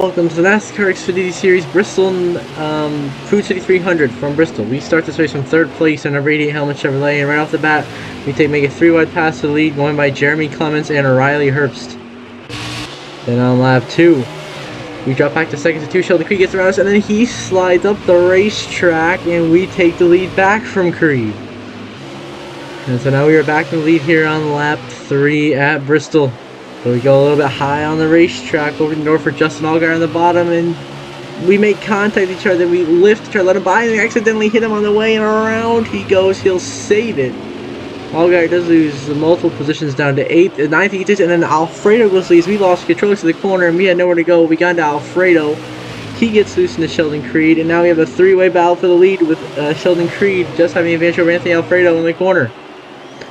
Welcome to the NASCAR Xfinity Series Bristol Food City 300 from Bristol. We start this race from third place in a Radiant Helmet Chevrolet, and right off the bat, we make a 3-wide pass to the lead, going by Jeremy Clements and Riley Herbst. Then on lap 2, we drop back to second to 2. Sheldon Creed gets around us, and then he slides up the racetrack, and we take the lead back from Creed. And so now we are back in the lead here on lap 3 at Bristol. So we go a little bit high on the racetrack over north for Justin Allgaier on the bottom, and we make contact with each other. We lift to try to let him by, and we accidentally hit him on the way, and around he goes. He'll save it. Allgaier does lose multiple positions down to 8th, 9th, he gets it, and then Alfredo goes loose. We lost control to the corner, and we had nowhere to go. We got into Alfredo. He gets loose into Sheldon Creed, and now we have a 3-way battle for the lead with Sheldon Creed just having the advantage over Anthony Alfredo in the corner.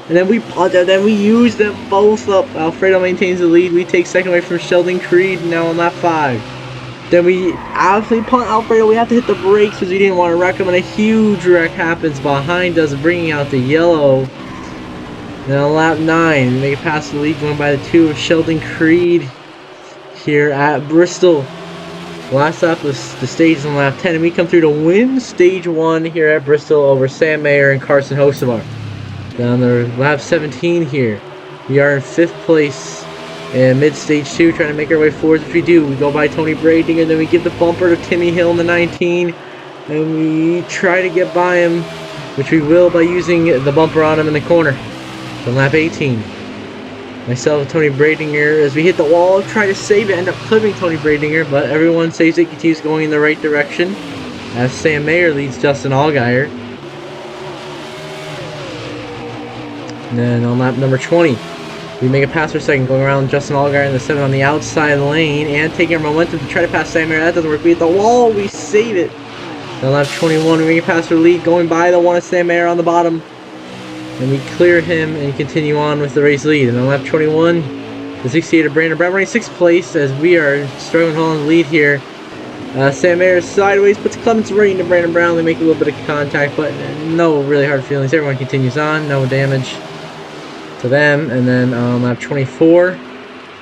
And then we use them both up. Alfredo maintains the lead. We take second away from Sheldon Creed now on lap 5. Then we absolutely punt Alfredo. We have to hit the brakes because we didn't want to wreck him. And a huge wreck happens behind us, bringing out the yellow. Then on lap 9, we make it past the lead, going by the 2 of Sheldon Creed here at Bristol. Last lap of the stage is on lap 10. And we come through to win stage 1 here at Bristol over Sam Mayer and Carson Hocevar. Down the lap 17 here, we are in 5th place in mid-stage 2, trying to make our way forward. If we do, we go by Tony Bradinger, and then we give the bumper to Timmy Hill in the 19, and we try to get by him, which we will by using the bumper on him in the corner. So lap 18, myself and Tony Bradinger, as we hit the wall, try to save it, end up clipping Tony Bradinger, but everyone saves it, continues going in the right direction, as Sam Mayer leads Justin Allgaier. And then on lap number 20, we make a pass for second, going around Justin Allgaier in the 7 on the outside lane, and taking our momentum to try to pass Sam Mayer. That doesn't work. We hit the wall, we save it. Then lap 21, we make a pass for lead, going by the 1 of Sam Mayer on the bottom. And we clear him and continue on with the race lead. And on lap 21, the 68 of Brandon Brown running 6th place as we are struggling to hold on the lead here. Sam Mayer sideways, puts Clements right into Brandon Brown. They make a little bit of contact, but no really hard feelings. Everyone continues on, no damage to them. And then on lap 24,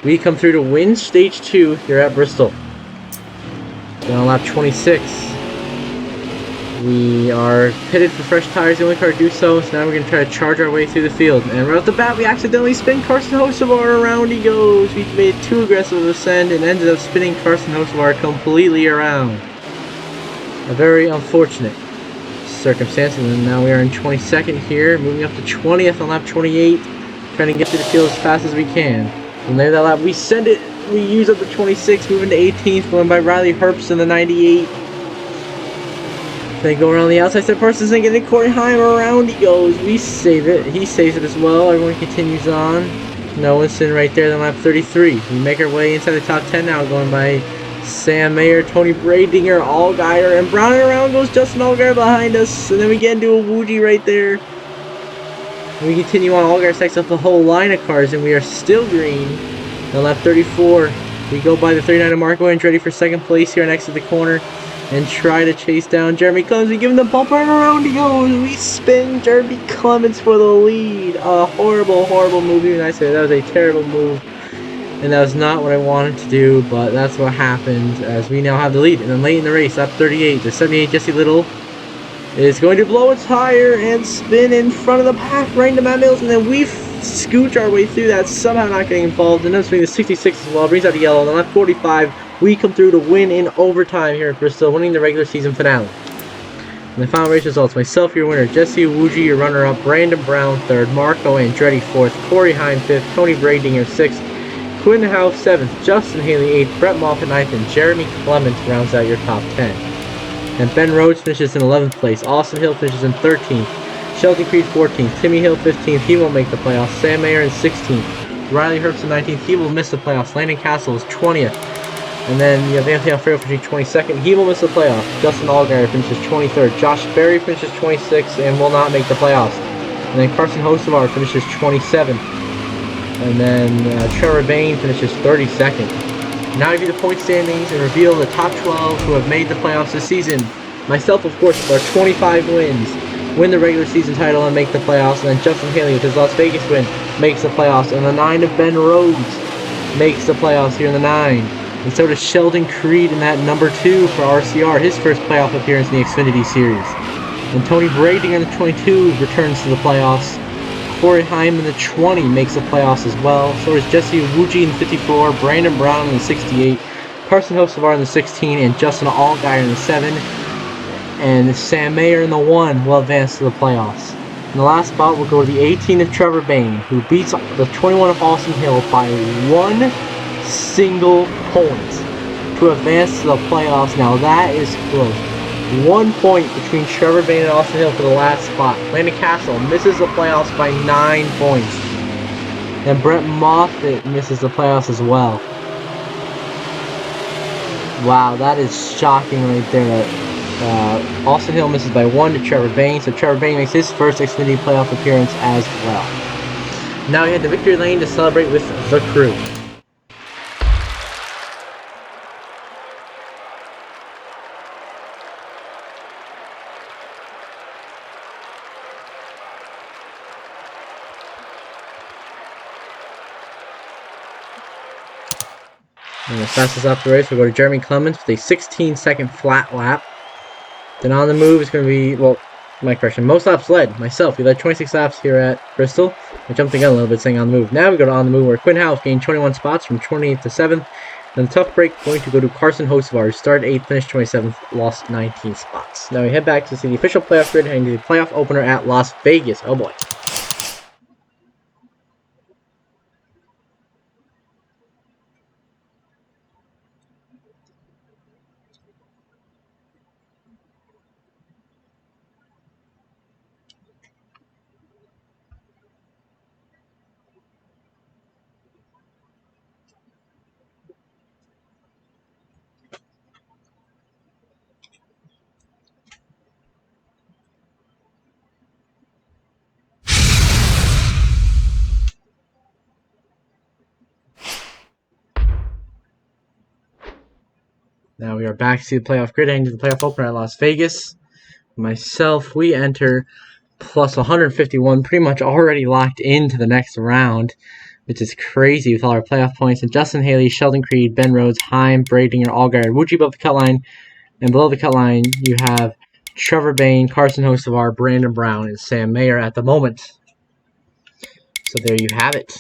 we come through to win stage 2 here at Bristol. Then on lap 26, we are pitted for fresh tires, the only car to do so. So now we're going to try to charge our way through the field. And right off the bat, we accidentally spin Carson Hocevar. Around he goes. We made too aggressive of a send and ended up spinning Carson Hocevar completely around. A very unfortunate circumstance. And then now we are in 22nd here, moving up to 20th on lap 28. Trying to get through the field as fast as we can. And there that lap, we send it, we use up the 26, moving to 18th, going by Riley Herbst in the 98. They go around the outside, Seth Parsons and get it, Corey Heim, around he goes. We save it, he saves it as well. Everyone continues on. No Winston right there, then lap 33. We make our way inside the top 10 now, going by Sam Mayer, Tony Bradinger, Allgaier, and Brown, and around goes Justin Allgaier behind us. And then we get into a Woogie right there. We continue on. Allgaier stacks up the whole line of cars, and we are still green. On lap 34, we go by the 39 of Marco and ready for second place here next to the corner and try to chase down Jeremy Clements. We give him the bumper, and around he goes. We spin Jeremy Clements for the lead. A horrible, horrible move. Even I say that was a terrible move, and that was not what I wanted to do, but that's what happened as we now have the lead. And then late in the race, lap 38, the 78 Jesse Little is going to blow a tire and spin in front of the pack right into Matt Mills, and then we scooch our way through that, somehow not getting involved, and then swing the 66 as well, brings out the yellow. And on lap 45, we come through to win in overtime here at Bristol, winning the regular season finale. And the final race results: myself, your winner; Jesse Awuji, your runner-up; Brandon Brown, 3rd; Marco Andretti, 4th; Corey Heim, 5th; Tony Bradinger, 6th; Quinn Howe, 7th; Justin Haley, 8th; Brett Moffitt, 9th; and Jeremy Clements rounds out your top 10. And Ben Rhodes finishes in 11th place. Austin Hill finishes in 13th. Sheldon Creed 14th. Timmy Hill 15th. He won't make the playoffs. Sam Mayer in 16th. Riley Herbst in 19th. He will miss the playoffs. Landon Castle is 20th. And then you have Anthony Alfredo finishing 22nd. He will miss the playoffs. Justin Allgaier finishes 23rd. Josh Berry finishes 26th and will not make the playoffs. And then Carson Hocevar finishes 27th. And then Trevor Bain finishes 32nd. Now I view the point standings and reveal the top 12 who have made the playoffs this season. Myself, of course, with our 25 wins, win the regular season title and make the playoffs. And then Justin Haley, with his Las Vegas win, makes the playoffs. And the 9 of Ben Rhodes makes the playoffs here in the 9. And so does Sheldon Creed in that number 2 for RCR, his first playoff appearance in the Xfinity Series. And Tony Brading in the 22 returns to the playoffs. Corey Heim in the 20 makes the playoffs as well. So does Jesse Iwuji in the 54, Brandon Brown in the 68, Carson Hocevar in the 16, and Justin Allgaier in the 7. And Sam Mayer in the 1 will advance to the playoffs. In the last spot, we'll go to the 18 of Trevor Bayne, who beats the 21 of Austin Hill by 1 single point to advance to the playoffs. Now that is close. 1 point between Trevor Bayne and Austin Hill for the last spot. Landon Castle misses the playoffs by 9 points. And Brett Moffitt misses the playoffs as well. Wow, that is shocking right there. Austin Hill misses by 1 to Trevor Bayne, so Trevor Bayne makes his first Xfinity playoff appearance as well. Now we head to victory lane to celebrate with the crew. And the fastest lap of the race will go to Jeremy Clements with a 16-second flat lap. Then on the move is going to be, well, my correction, most laps led, myself. We led 26 laps here at Bristol. I jumped the gun a little bit saying on the move. Now we go to on the move where Quinn Howes gained 21 spots from 28th to 7th. Then the tough break going to go to Carson Hocevar, who started 8th, finished 27th, lost 19 spots. Now we head back to see the official playoff grid heading to the playoff opener at Las Vegas. Oh boy. Now we are back to the playoff grid, heading to the playoff opener at Las Vegas. Myself, we enter plus 151, pretty much already locked into the next round, which is crazy with all our playoff points. And Justin Haley, Sheldon Creed, Ben Rhodes, Heim, Bradinger, Allgaier, Iwuji above the cut line. And below the cut line, you have Trevor Bayne, Carson Hocevar, Brandon Brown, and Sam Mayer at the moment. So there you have it.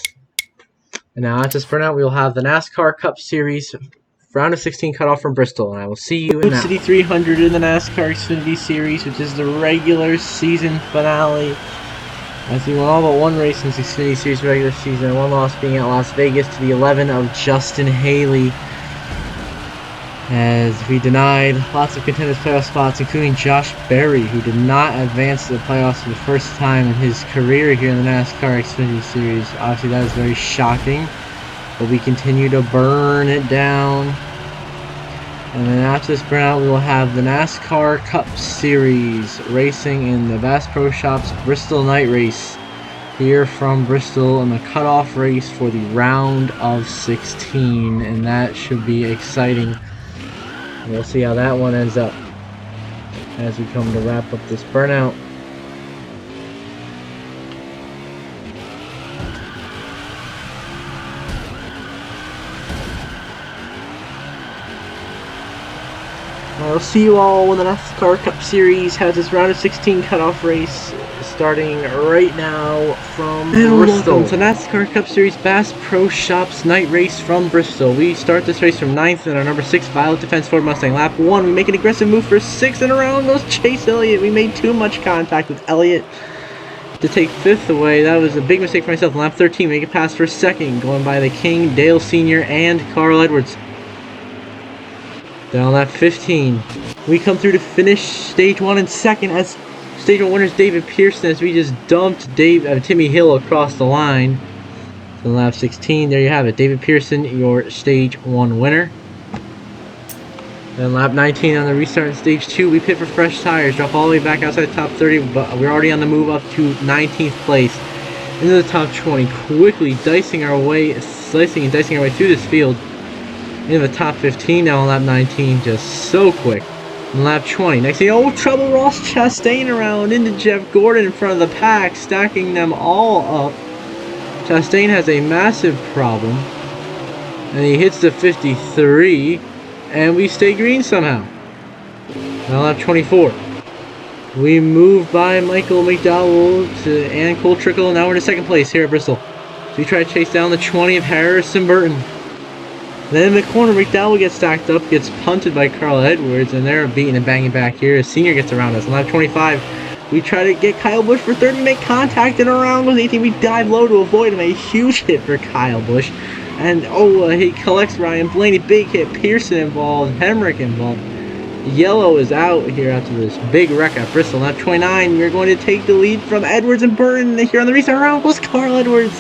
And now after this burnout, we will have the NASCAR Cup Series round of 16 cutoff from Bristol, and I will see you in that. City 300 in the NASCAR Xfinity Series, which is the regular season finale. As we won all but one race in the Xfinity Series regular season, one loss being at Las Vegas to the 11 of Justin Haley. As we denied lots of contenders playoff spots, including Josh Berry, who did not advance to the playoffs for the first time in his career here in the NASCAR Xfinity Series. Obviously, that is very shocking, but we continue to burn it down. And then after this burnout, we will have the NASCAR Cup Series racing in the Bass Pro Shops Bristol Night Race here from Bristol in the cutoff race for the round of 16, and that should be exciting. We'll see how that one ends up as we come to wrap up this burnout. I'll see you all when the NASCAR Cup Series has its round of 16 cutoff race starting right now from Bristol. Welcome to NASCAR Cup Series Bass Pro Shops Night Race from Bristol. We start this race from 9th in our number 6 Violet Defense Ford Mustang. Lap 1, we make an aggressive move for 6th, and around goes Chase Elliott. We made too much contact with Elliott to take 5th away. That was a big mistake for myself. Lap 13, make it pass for 2nd, going by the King, Dale Sr., and Carl Edwards. Then on lap 15, we come through to finish stage 1 in 2nd as stage 1 winners David Pearson, as we just dumped Timmy Hill across the line. So lap 16, there you have it. David Pearson, your stage 1 winner. Then lap 19 on the restart in stage 2, we pit for fresh tires, drop all the way back outside the top 30, but we're already on the move up to 19th place into the top 20, quickly slicing and dicing our way through this field. In the top 15 now on lap 19, just so quick. On lap 20, next thing, oh, trouble, Ross Chastain around into Jeff Gordon in front of the pack, stacking them all up. Chastain has a massive problem. And he hits the 53, and we stay green somehow. Now lap 24. We move by Michael McDowell and Cole Trickle. Now we're in second place here at Bristol. So we try to chase down the 20 of Harrison Burton. Then in the corner, McDowell gets stacked up, gets punted by Carl Edwards, and they're beating and banging back here. A senior gets around us. On lap 25, we try to get Kyle Busch for third. We make contact, and around goes 18. We dive low to avoid him. A huge hit for Kyle Busch. And he collects Ryan Blaney. Big hit. Pearson involved. Hemrick involved. Yellow is out here after this big wreck at Bristol. Lap 29, we're going to take the lead from Edwards and Burton. Here on the restart round goes Carl Edwards.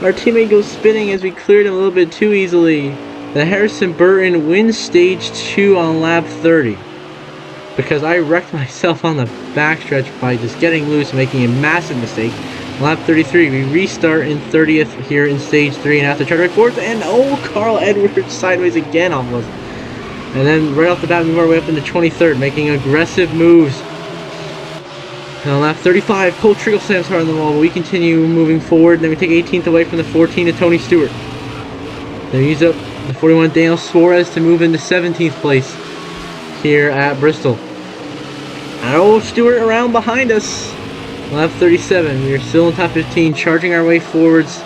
Our teammate goes spinning as we cleared him a little bit too easily. The Harrison Burton wins stage 2 on lap 30. Because I wrecked myself on the backstretch by just getting loose and making a massive mistake. Lap 33, we restart in 30th here in stage 3 and have to try to right fourth. And Carl Edwards sideways again almost. And then right off the bat, we move our way up into 23rd, making aggressive moves. And on lap 35, Cole Trickle slams hard on the wall, but we continue moving forward. And then we take 18th away from the 14 to Tony Stewart. Then we use up the 41 Daniel Suarez to move into 17th place here at Bristol. And Stewart around behind us. Lap 37, we are still in top 15, charging our way forwards.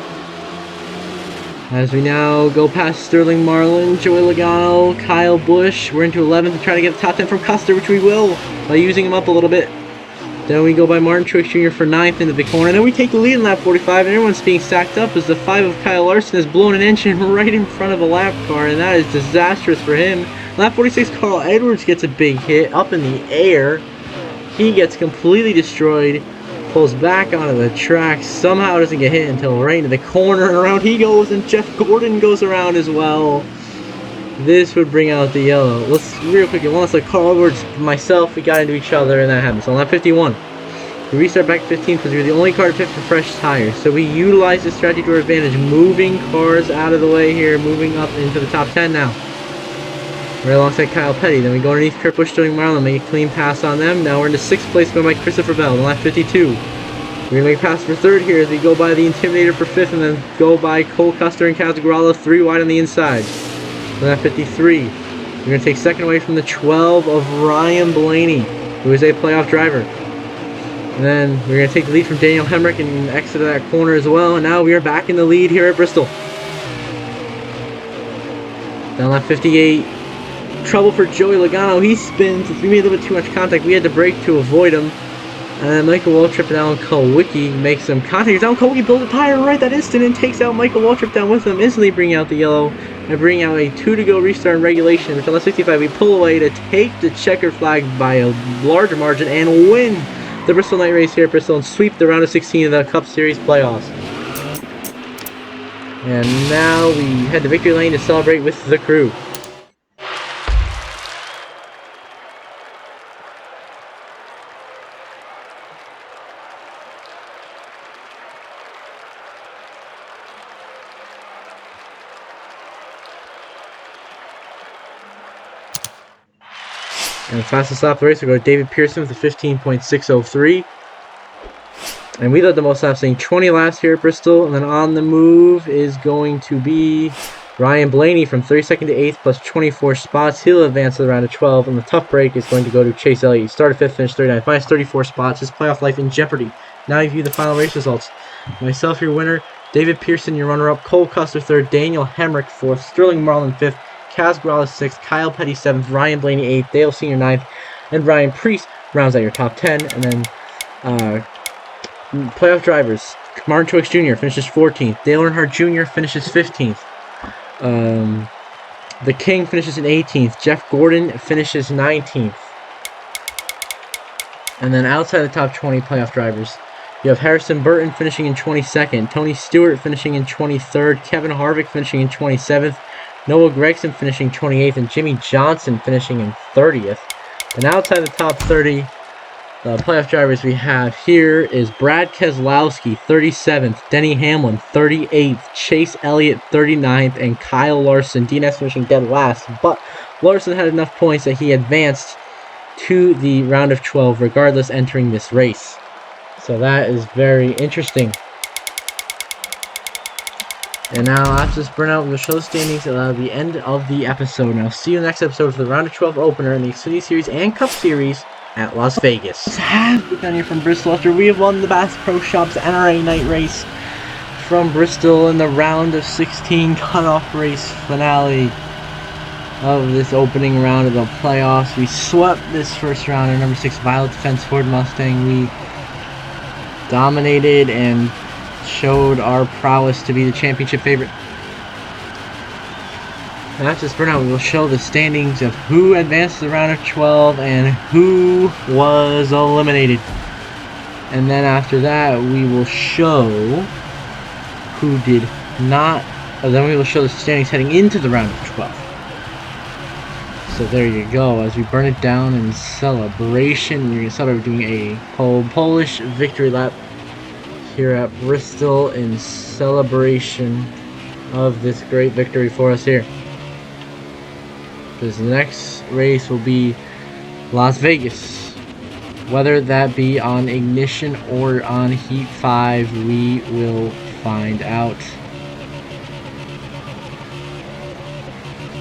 As we now go past Sterling Marlin, Joey Logano, Kyle Busch. We're into 11th to try to get the top 10 from Custer, which we will by using him up a little bit. Then we go by Martin Truex Jr. for 9th into the corner. And then we take the lead in lap 45, and everyone's being stacked up as the 5 of Kyle Larson has blown an engine right in front of a lap car, and that is disastrous for him. Lap 46, Carl Edwards gets a big hit up in the air. He gets completely destroyed. Pulls back onto the track, somehow doesn't get hit until right into the corner, and around he goes, and Jeff Gordon goes around as well. This would bring out the yellow. Let's real quick, once like Carl Edwards, myself, we got into each other, and that happened. So on lap 51, we restart back 15th because we were the only car to pit for fresh tires. So we utilize this strategy to our advantage, moving cars out of the way here, moving up into the top 10 now. Right alongside Kyle Petty. Then we go underneath Kurt Busch, Sterling Marlin, make a clean pass on them. Now we're into 6th place, going by Christopher Bell in lap 52. We're going to make a pass for 3rd here as we go by the Intimidator for 5th, and then go by Cole Custer and Casgralla 3 wide on the inside. In lap 53, we're going to take 2nd away from the 12 of Ryan Blaney, who is a playoff driver. And then we're going to take the lead from Daniel Hemrick and exit that corner as well. And now we are back in the lead here at Bristol. Down lap 58. Trouble for Joey Logano. He spins. If we made a little bit too much contact, we had to brake to avoid him. And then Michael Waltrip and Alan Kulwicki make some contact. Alan Kulwicki builds a tire right that instant and takes out Michael Waltrip down with him, instantly bringing out the yellow and bringing out a 2 to go restart in regulation, which on lap 65 we pull away to take the checker flag by a larger margin and win the Bristol Night Race here at Bristol and sweep the round of 16 of the Cup Series playoffs. And now we head to victory lane to celebrate with the crew. And the fastest lap of the race will go to David Pearson with a 15.603. And we led the most laps, saying 20 laps here at Bristol. And then on the move is going to be Ryan Blaney from 32nd to 8th plus 24 spots. He'll advance to the round of 12. And the tough break is going to go to Chase Elliott. He started 5th, finished 39th, minus 34 spots. His playoff life in jeopardy. Now you view the final race results. Myself, your winner. David Pearson, your runner-up. Cole Custer, 3rd. Daniel Hemrick, 4th. Sterling Marlin, 5th. Kaz Gralla 6th, Kyle Petty 7th, Ryan Blaney 8th, Dale Sr. 9th, and Ryan Priest rounds out your top 10. And then playoff drivers, Martin Truex Jr. finishes 14th, Dale Earnhardt Jr. finishes 15th, the King finishes in 18th, Jeff Gordon finishes 19th. And then outside the top 20 playoff drivers, you have Harrison Burton finishing in 22nd, Tony Stewart finishing in 23rd, Kevin Harvick finishing in 27th, Noah Gragson finishing 28th, and Jimmy Johnson finishing in 30th. And outside the top 30 playoff drivers we have here is Brad Keselowski, 37th, Denny Hamlin, 38th, Chase Elliott, 39th, and Kyle Larson, DNS finishing dead last. But Larson had enough points that he advanced to the round of 12, regardless entering this race. So that is very interesting. And now after this burnout, we'll show the standings at the end of the episode. Now see you in the next episode for the round of 12 opener in the Xfinity Series and Cup Series at Las Vegas. Down here from Bristol after we have won the Bass Pro Shops NRA night race from Bristol in the round of 16 cutoff race finale of this opening round of the playoffs. We swept this first round in number 6 Violet Defense Ford Mustang. We dominated and showed our prowess to be the championship favorite. And after this burnout, we will show the standings of who advanced to the round of 12 and who was eliminated. And then after that, we will show who did not. Then we will show the standings heading into the round of 12. So there you go. As we burn it down in celebration, you're going to celebrate doing a Polish victory lap here at Bristol in celebration of this great victory for us here. Because the next race will be Las Vegas. Whether that be on Ignition or on Heat 5, we will find out.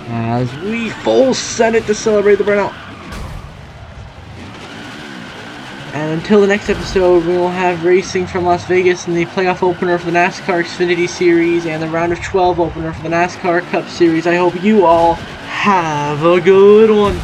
As we full set it to celebrate the burnout. And until the next episode, we will have racing from Las Vegas in the playoff opener for the NASCAR Xfinity Series and the round of 12 opener for the NASCAR Cup Series. I hope you all have a good one.